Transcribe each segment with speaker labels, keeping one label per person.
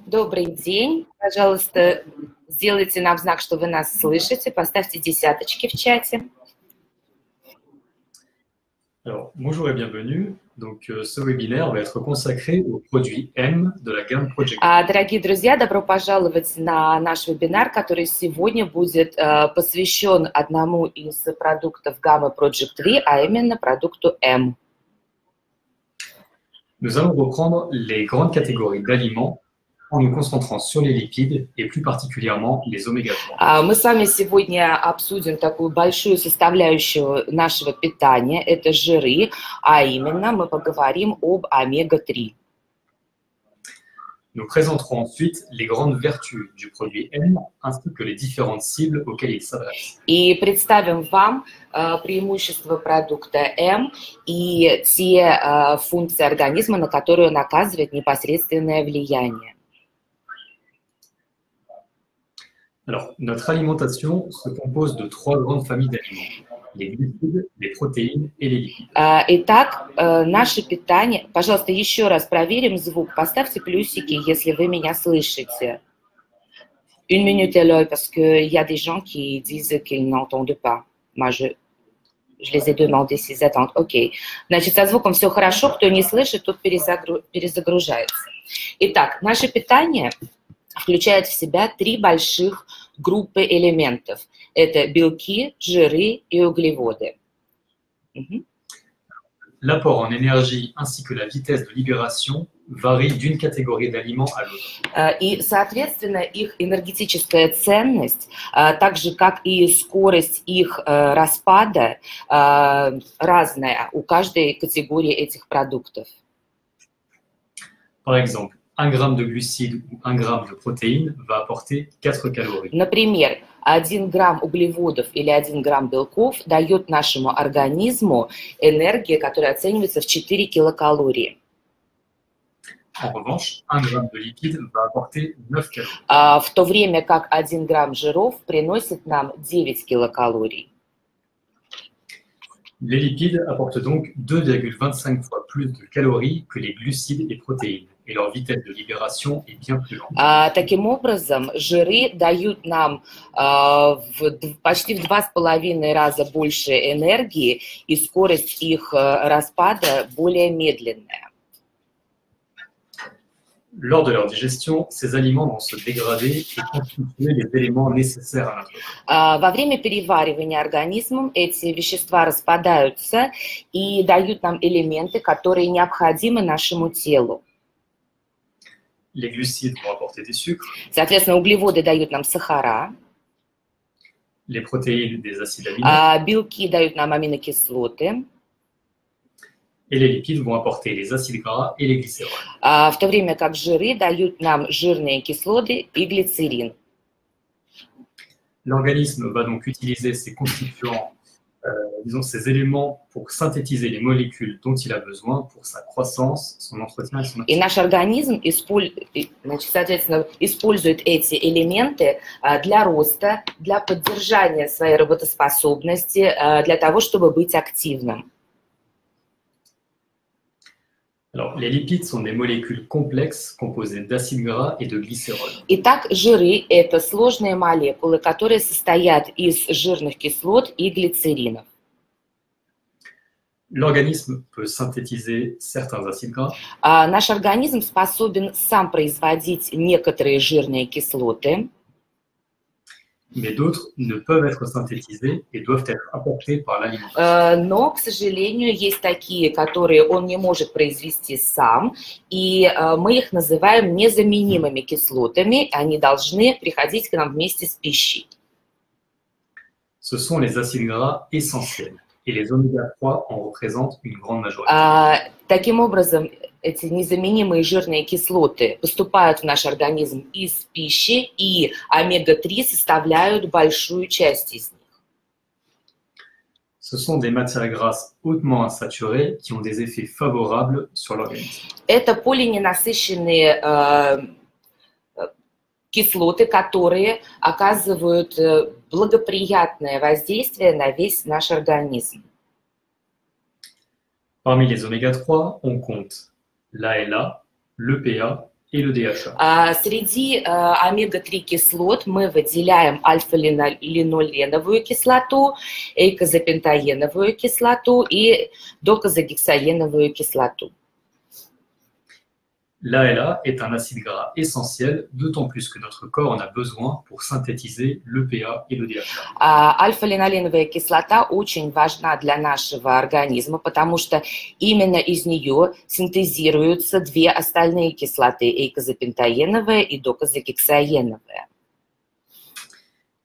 Speaker 1: Добрый день. Пожалуйста, сделайте нам знак, что вы нас слышите. Поставьте десяточки в чате.
Speaker 2: Alors, bonjour et bienvenue. Donc, ce webinaire va être consacré au produit M de la gamme Project.
Speaker 1: Дорогие друзья, добро пожаловать на наш вебинар, который сегодня будет посвящен одному из продуктов гаммы Project V, а именно продукту M.
Speaker 2: Nous allons reprendre les grandes catégories d'aliments en nous concentrant sur les lipides et plus particulièrement les oméga-3.
Speaker 1: Мы с вами сегодня обсудим такую большую составляющую нашего питания, это жиры, а именно мы поговорим об омега-3.
Speaker 2: Nous présenterons ensuite les grandes vertus du produit M ainsi que les différentes cibles auxquelles il s'adresse.
Speaker 1: И представим вам преимущества продукта М и те функции организма, на которые он оказывает непосредственное влияние.
Speaker 2: Alors, notre alimentation se compose de trois grandes familles d'aliments: les glucides, les protéines et les lipides.
Speaker 1: Итак, наше питание... Пожалуйста, еще раз проверим звук. Поставьте плюсики, если вы меня слышите. Une minute, Eloy, parce qu'il y a des gens qui disent qu'ils n'entendent pas. Moi, je les ai demandé s'ils attendent. Окей. Значит, со звуком все хорошо. Кто не слышит, тот перезагружается. Итак, наше питание включает в себя три больших группы элементов. Это белки, жиры и углеводы.
Speaker 2: L'apport en énergie ainsi que la vitesse de libération varient d'une catégorie d'aliments à l'autre.
Speaker 1: И, соответственно, их энергетическая ценность, так же, как и скорость их распада, разная у каждой категории этих продуктов.
Speaker 2: Par exemple, 1 gramme de glucides ou 1 gramme de protéines va apporter 4 calories.
Speaker 1: Например, 1 грамм углеводов или 1 грамм белков дает нашему организму энергию, которая оценивается в 4 килокалории.
Speaker 2: En revanche, 1 gramme de lipides va apporter 9 calories.
Speaker 1: В то время как 1 грамм жиров приносит нам 9 килокалорий.
Speaker 2: Les lipides apportent donc 2,25 fois plus de calories que les glucides et protéines, et leur vitesse de libération est bien plus lente.
Speaker 1: Таким образом, жиры дают нам почти в 2,5 раза больше энергии, и скорость их распада более медленная.
Speaker 2: Lors de leur digestion, ces aliments vont se dégrader et constituer les éléments nécessaires à notre corps.
Speaker 1: Во время переваривания организмом эти вещества распадаются и дают нам элементы, которые необходимы нашему телу.
Speaker 2: Les glucides vont apporter des sucres,
Speaker 1: Соответственно, углеводы дают нам сахара,
Speaker 2: les protéines des acides aminés,
Speaker 1: белки дают нам аминокислоты,
Speaker 2: et les lipides vont apporter les acides gras et les glycérols.
Speaker 1: в то время как жиры дают нам жирные кислоты и глицерин.
Speaker 2: L'organisme va donc utiliser ces constituants, ces éléments pour synthétiser les molécules dont il a besoin pour sa croissance, son entretien et son
Speaker 1: И
Speaker 2: activité.
Speaker 1: наш организм, соответственно, использует эти элементы для роста, для поддержания своей работоспособности, для того, чтобы быть активным.
Speaker 2: Alors, les lipides sont des molécules complexes composées d'acides gras et de glycérols.
Speaker 1: Итак, жиры – это сложные молекулы, которые состоят из жирных кислот и глицеринов.
Speaker 2: L'organisme peut synthétiser certains acides gras,
Speaker 1: Наш организм способен сам производить некоторые жирные кислоты,
Speaker 2: mais d'autres ne peuvent être synthétisés et doivent être apportés par l'alimentation.
Speaker 1: но, к сожалению, есть такие, которые он не может произвести сам, и мы их называем незаменимыми кислотами, они должны приходить к нам вместе с пищей.
Speaker 2: Ce sont les acides gras essentiels et les oméga-3 en représentent une grande majorité.
Speaker 1: Таким образом, эти незаменимые жирные кислоты поступают в наш организм из пищи, и омега-3 составляют большую часть из них.
Speaker 2: Ce sont des matières grasses hautement insaturées qui ont des effets favorables sur l'organisme.
Speaker 1: Это полиненасыщенные кислоты, которые оказывают благоприятное воздействие на весь наш организм.
Speaker 2: Parmi les oméga-3, on compte l'ALA, l'EPA, et le DHA.
Speaker 1: Среди омега-3 кислот мы выделяем альфа-линоленовую кислоту, эйкозапентаеновую кислоту и докозагексаеновую кислоту.
Speaker 2: L'ALA est un acide gras essentiel, d'autant plus que notre corps en a besoin pour synthétiser l'EPA et le DHA.
Speaker 1: Альфа-линоленовая кислота очень важна для нашего организма, потому что именно из нее синтезируются две остальные кислоты, эйкозапентаеновая и докозагексаеновая.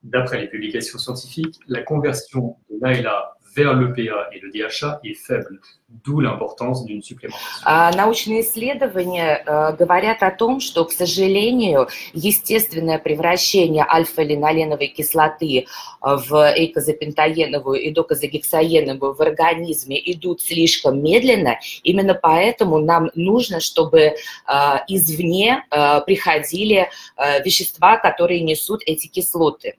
Speaker 2: D'après les publications scientifiques, la conversion de l'ALA vers l'EPA et le DHA est faible, d'où l'importance d'une supplémentation.
Speaker 1: Научные исследования говорят о том, что, к сожалению, естественное превращение альфа-линоленовой кислоты в эйкозапентаеновую и докозагексаеновую в организме идут слишком медленно. Именно поэтому нам нужно, чтобы извне приходили вещества, которые несут эти кислоты.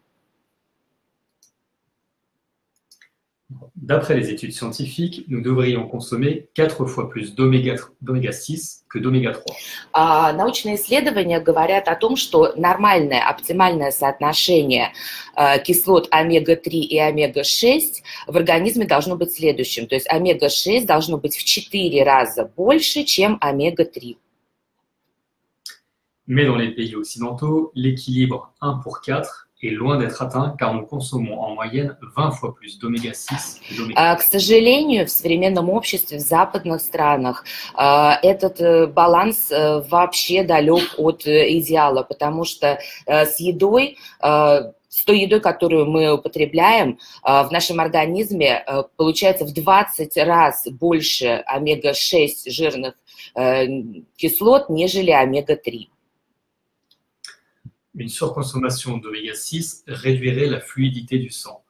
Speaker 2: D'après les études scientifiques, nous devrions consommer 4 fois plus d'oméga 6 que d'oméga 3.
Speaker 1: Научные исследования говорят о том, что нормальное, оптимальное соотношение кислот омега-3 и омега-6 в организме должно быть следующим. То есть омега-6 должно быть в 4 раза больше, чем омега-3.
Speaker 2: Mais dans les pays occidentaux, l'équilibre 1 pour 4 est loin d'être atteint car nous consommons en moyenne 20 fois plus d'oméga 6 que d'oméga 3.
Speaker 1: К сожалению, в современном обществе, в западных странах, этот баланс вообще далек от идеала, потому что с той едой, которую мы употребляем, в нашем организме получается в 20 раз больше омега-6 жирных кислот, нежели омега-3.
Speaker 2: Une surconsommation d'oméga 6 réduirait la fluidité du sang,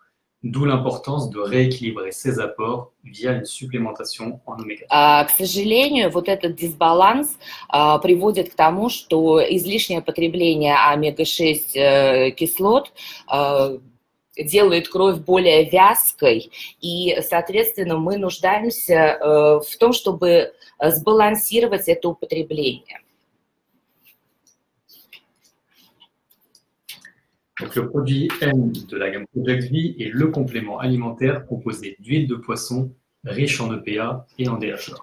Speaker 2: d'où l'importance de rééquilibrer ses apports via une supplémentation en oméga 3.
Speaker 1: К сожалению, вот этот дисбаланс приводит к тому, что излишнее потребление омега-6 кислот делает кровь более вязкой, и, соответственно, мы нуждаемся в том, чтобы сбалансировать это употребление.
Speaker 2: Donc, le produit M de la gamme Project V est le complément alimentaire composé d'huile de poisson riche en EPA et en DHA.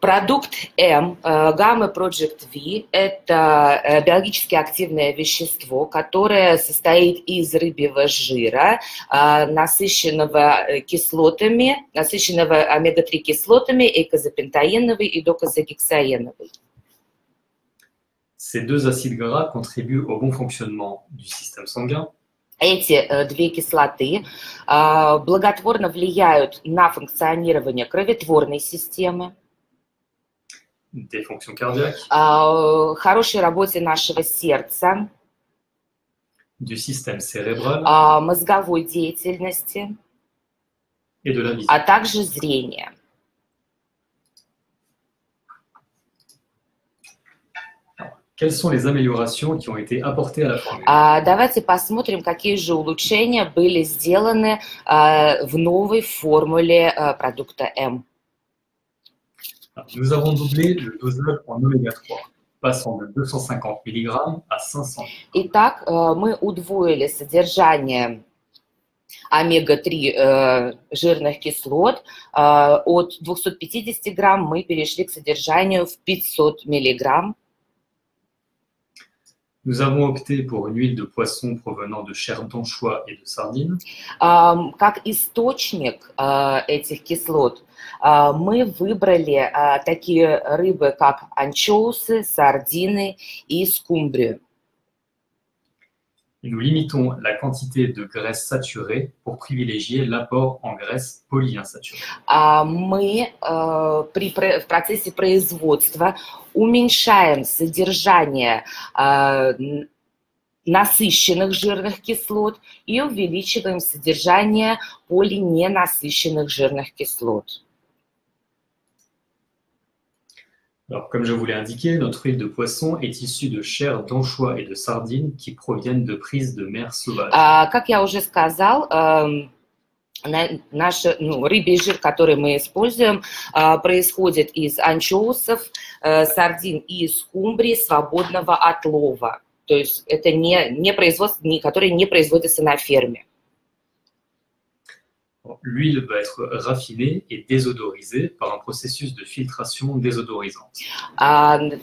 Speaker 1: Продукт М, гаммы Project V, это биологически активное вещество, которое состоит из рыбьего жира, насыщенного кислотами, насыщенного омега-3 кислотами, эйкозапентаеновой и докозагексаеновой.
Speaker 2: Ces deux acides gras contribuent au bon fonctionnement du système sanguin.
Speaker 1: Эти две кислоты благотворно влияют на функционирование кроветворной системы,
Speaker 2: des fonctions cardiaques,
Speaker 1: хорошей работе нашего сердца,
Speaker 2: du système cérébral
Speaker 1: мозговой деятельности,
Speaker 2: et de la vision.
Speaker 1: а также зрения.
Speaker 2: Quelles sont les améliorations qui ont été apportées à la formule?
Speaker 1: Давайте посмотрим, какие же улучшения были сделаны в новой формуле продукта М.
Speaker 2: Nous avons doublé le dosage en oméga 3, passant de 250 mg à 500 mg.
Speaker 1: Итак, мы удвоили содержание омега-3 жирных кислот. От 250 грамм мы перешли к содержанию в 500 миллиграмм.
Speaker 2: Nous avons opté pour une huile de poisson provenant de chair d'anchois et de sardines.
Speaker 1: Как источник этих кислот мы выбрали такие рыбы, как анчоусы, сардины и скумбрию.
Speaker 2: Nous limitons la quantité de graisse saturée pour privilégier l'apport en graisse polyinsaturée.
Speaker 1: Мы в процессе производства уменьшаем содержание насыщенных жирных кислот и увеличиваем содержание полиненасыщенных жирных кислот.
Speaker 2: Alors, comme je vous l'ai indiqué, notre huile de poisson est issue de chair d'anchois et de sardines qui proviennent de prises de mer sauvages.
Speaker 1: Как я уже сказал, Наш рыбий жир, который мы используем, происходит из анчоусов, сардин и скумбрии свободного отлова. То есть это не производство, которое не производится на ферме.
Speaker 2: L'huile va être raffinée et désodorisée par un processus de filtration désodorisante.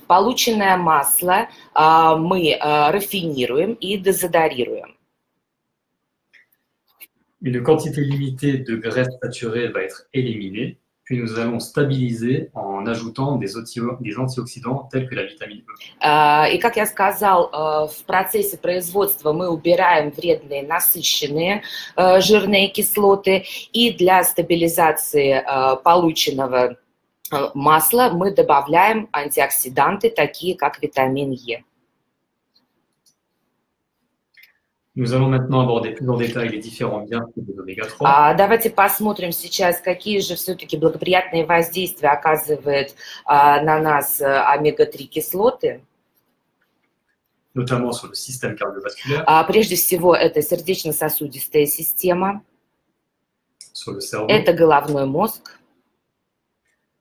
Speaker 1: Полученное масло мы рафинируем и дезодорируем.
Speaker 2: Une quantité limitée de graisse saturée va être éliminée, puis nous allons stabiliser en ajoutant des antioxydants tels que la vitamine E.
Speaker 1: И, как я сказал, в процессе производства мы убираем вредные насыщенные жирные кислоты, и для стабилизации полученного масла мы добавляем антиоксиданты, такие как витамин Е.
Speaker 2: Nous allons maintenant aborder plus en détail les différents bienfaits des oméga-3.
Speaker 1: Давайте посмотрим сейчас, какие же все-таки благоприятные воздействия оказывают на нас омега-3 кислоты.
Speaker 2: Notamment sur le système cardiovasculaire,
Speaker 1: Прежде всего, это сердечно-сосудистая система,
Speaker 2: sur le cerveau,
Speaker 1: это головной мозг,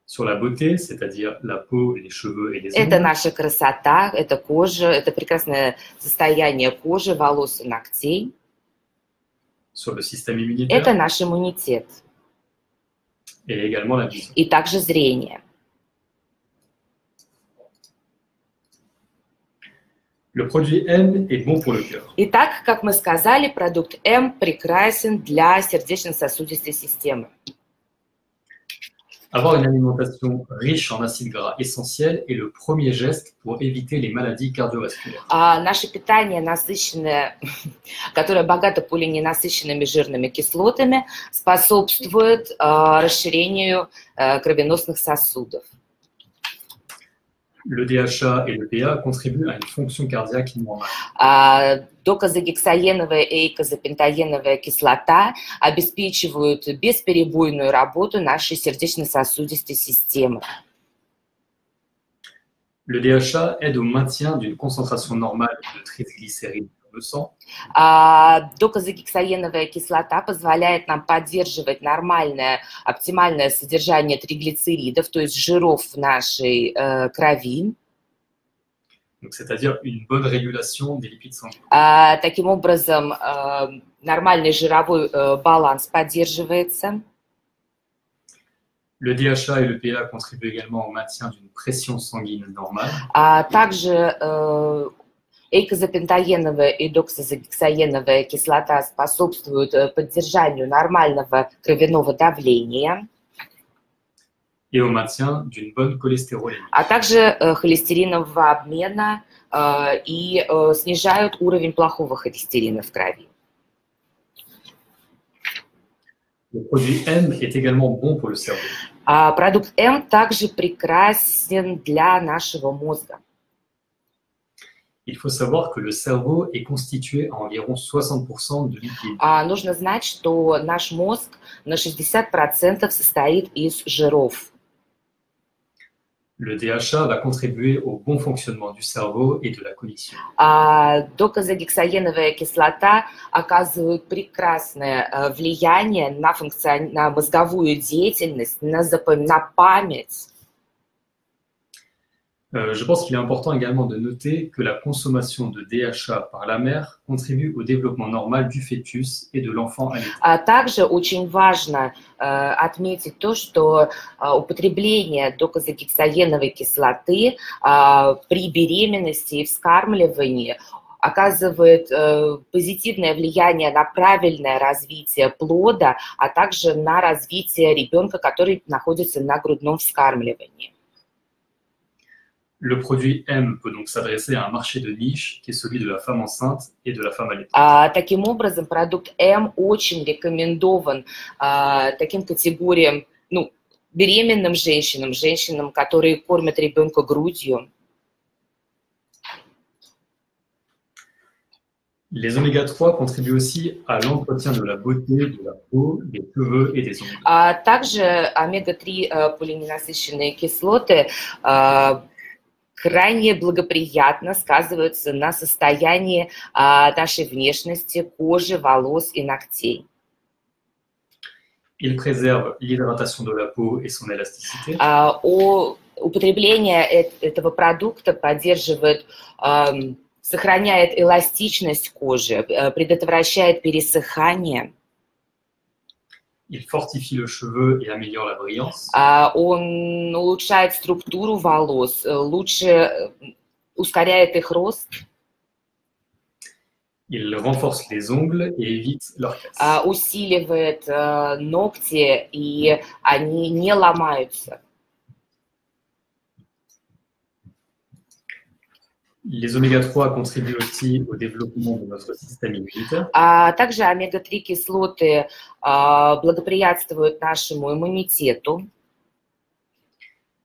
Speaker 2: sur la beauté, c'est-à-dire la peau, les cheveux et les
Speaker 1: это
Speaker 2: ongles,
Speaker 1: наша красота, это кожа, это прекрасное состояние кожи, волос и ногтей,
Speaker 2: sur le système
Speaker 1: это
Speaker 2: immunitaire
Speaker 1: наш иммунитет
Speaker 2: et également la vision.
Speaker 1: и также зрение.
Speaker 2: Le produit M est bon pour le cœur.
Speaker 1: Итак, как мы сказали, продукт М прекрасен для сердечно-сосудистой системы.
Speaker 2: Avoir une alimentation riche en acides gras essentiels est le premier geste pour éviter les maladies cardiovasculaires.
Speaker 1: Наше питание насыщенное, которое богато полиненасыщенными жирными кислотами, способствует расширению кровеносных сосудов.
Speaker 2: Le DHA et le PA contribuent à une fonction cardiaque normale.
Speaker 1: Докозагексаеновая и эйкозапентаеновая кислота обеспечивают бесперебойную работу нашей сердечно-сосудистой системы.
Speaker 2: Le DHA aide au maintien d'une concentration normale de триглицérides dans le sang.
Speaker 1: Докозагексаеновая кислота позволяет нам поддерживать нормальное, оптимальное содержание триглицеридов, то есть жиров в нашей крови.
Speaker 2: Donc, c'est-à-dire une bonne régulation des lipides sanguins.
Speaker 1: Таким образом, нормальный жировой баланс поддерживается.
Speaker 2: Le DHA et le PA contribuent également au maintien d'une pression sanguine normale.
Speaker 1: Также эйкозапентаеновая и доксозагексаеновая кислота способствуют поддержанию нормального кровяного давления.
Speaker 2: Et au maintien d'une bonne cholestérolémie.
Speaker 1: Также холестеринового обмена и снижают уровень плохого холестерина в крови.
Speaker 2: Le produit M est également bon pour le cerveau.
Speaker 1: Продукт М также прекрасен для нашего мозга.
Speaker 2: Il faut savoir que le cerveau est constitué à environ 60% de lipides.
Speaker 1: Нужно знать, что наш мозг на 60% состоит из жиров.
Speaker 2: Le DHA va contribuer au bon fonctionnement du cerveau et de la cognition.
Speaker 1: Докозагексаеновая кислота оказывает прекрасное влияние на мозговую деятельность, на память.
Speaker 2: Je pense qu'il est important également de noter que la consommation de DHA par la mère contribue au développement normal du fœtus et de l'enfant allaité.
Speaker 1: Также очень важно отметить то, что употребление докозагексаеновой кислоты при беременности и вскармливании оказывает позитивное влияние на правильное развитие плода, а также на развитие ребенка, который находится на грудном вскармливании.
Speaker 2: Le produit M peut donc s'adresser à un marché de niche qui est celui de la femme enceinte et de la femme allaitante.
Speaker 1: Таким образом, продукт М очень рекомендован таким категориям, беременным женщинам, женщинам, которые кормят ребенка грудью.
Speaker 2: Les oméga-3 contribuent aussi à l'entretien de la beauté, de la peau, des cheveux et des ongles.
Speaker 1: Также омега-3 полиненасыщенные кислоты крайне благоприятно сказываются на состоянии нашей внешности, кожи, волос и ногтей.
Speaker 2: Il préserve l'hydratation de la peau et son élasticité.
Speaker 1: Употребление этого продукта поддерживает, сохраняет эластичность кожи, предотвращает пересыхание.
Speaker 2: Il fortifie le cheveu et améliore la brillance.
Speaker 1: Он улучшает структуру волос, лучше ускоряет их рост.
Speaker 2: Il renforce les ongles et évite leur casse.
Speaker 1: Усиливает ногти, и они не ломаются.
Speaker 2: Les oméga-3 contribuent aussi au développement de notre système immunitaire.
Speaker 1: Также омега-3 кислоты благоприятствуют нашему иммунитету.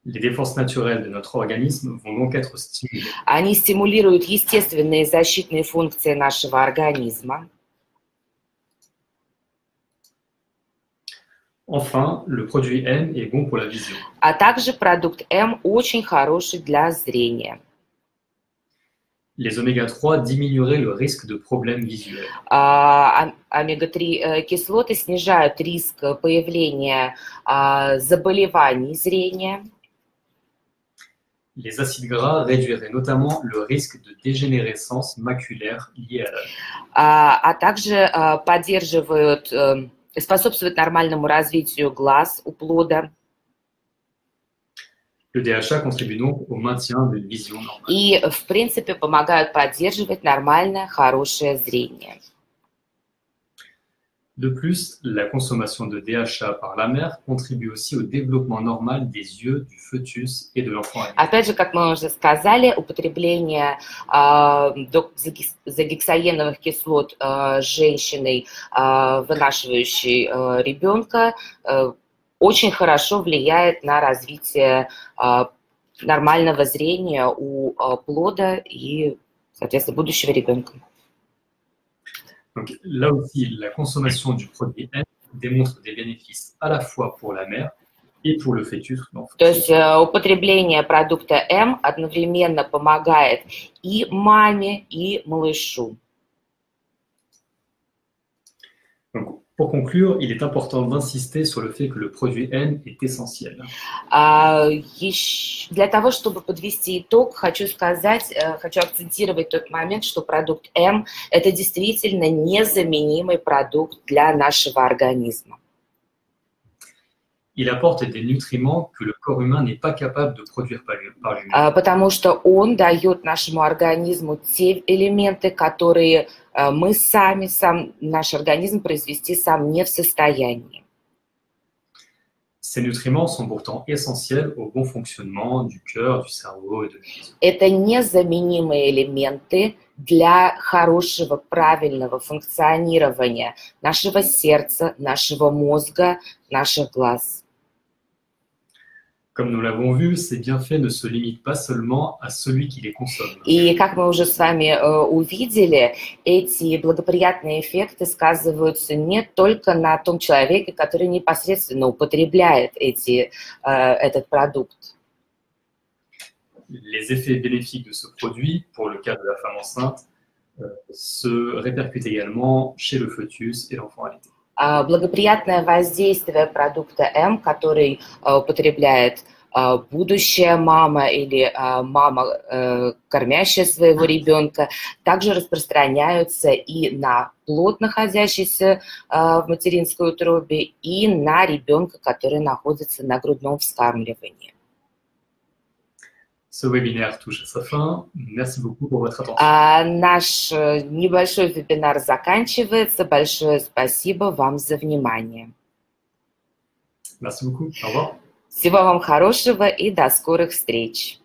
Speaker 2: Les défenses naturelles de notre organisme vont donc être stimulées.
Speaker 1: Они стимулируют естественные защитные функции нашего организма.
Speaker 2: Enfin, le produit M est bon pour la vision.
Speaker 1: Также продукт М очень хороший для зрения.
Speaker 2: Les oméga-3 diminueraient le risque de problèmes visuels.
Speaker 1: Омега-3 кислоты снижают риск появления заболеваний зрения.
Speaker 2: Les acides gras réduiraient notamment le risque de dégénérescence maculaire liée à l'âge.
Speaker 1: Также поддерживают, способствуют нормальному развитию глаз у плода.
Speaker 2: Le DHA contribue donc au maintien d'une vision normale.
Speaker 1: И, в принципе, помогают поддерживать нормальное, хорошее зрение.
Speaker 2: De plus, la consommation de DHA par la mère contribue aussi au développement normal des yeux du fœtus et de l'enfant.
Speaker 1: Опять же, как мы уже сказали, употребление доксагексаеновых кислот женщиной, вынашивающей ребенка, очень хорошо влияет на развитие нормального зрения у плода и, соответственно, будущего ребенка.
Speaker 2: Donc, là aussi, la consommation du produit M démontre des bénéfices à la fois pour la mère et pour le fœtus.
Speaker 1: То есть употребление продукта М одновременно помогает и маме, и малышу.
Speaker 2: Donc, pour conclure, il est important d'insister sur le fait que le produit N est essentiel.
Speaker 1: Для того, чтобы подвести итог, хочу акцентировать тот момент, что продукт М – это действительно незаменимый продукт для нашего организма.
Speaker 2: Il apporte des nutriments que le corps humain n'est pas capable de produire par lui-même.
Speaker 1: Потому что он дает нашему организму те элементы, которые мы наш организм произвести сам не в состоянии.
Speaker 2: Ces nutriments sont pourtant essentiels au bon fonctionnement du cœur, du cerveau et de l'organisme.
Speaker 1: Это незаменимые элементы для хорошего, правильного функционирования нашего сердца, нашего мозга, наших глаз.
Speaker 2: Comme nous l'avons vu, ces bienfaits ne se limitent pas seulement à celui qui les consomme.
Speaker 1: И как мы уже с вами увидели, эти благоприятные эффекты сказываются не только на том человеке, который непосредственно употребляет этот продукт.
Speaker 2: Les effets bénéfiques de ce produit, pour le cas de la femme enceinte, se répercutent également chez le fœtus et l'enfant allaité.
Speaker 1: Благоприятное воздействие продукта М, который употребляет будущая мама или мама, кормящая своего ребенка, также распространяются и на плод, находящийся в материнской утробе, и на ребенка, который находится на грудном вскармливании.
Speaker 2: Ce webinaire touche à sa fin. Merci beaucoup pour votre attention.
Speaker 1: Наш небольшой вебинар заканчивается. Большое спасибо вам за внимание.
Speaker 2: Merci beaucoup. Au revoir.
Speaker 1: Всего вам хорошего и до скорых встреч.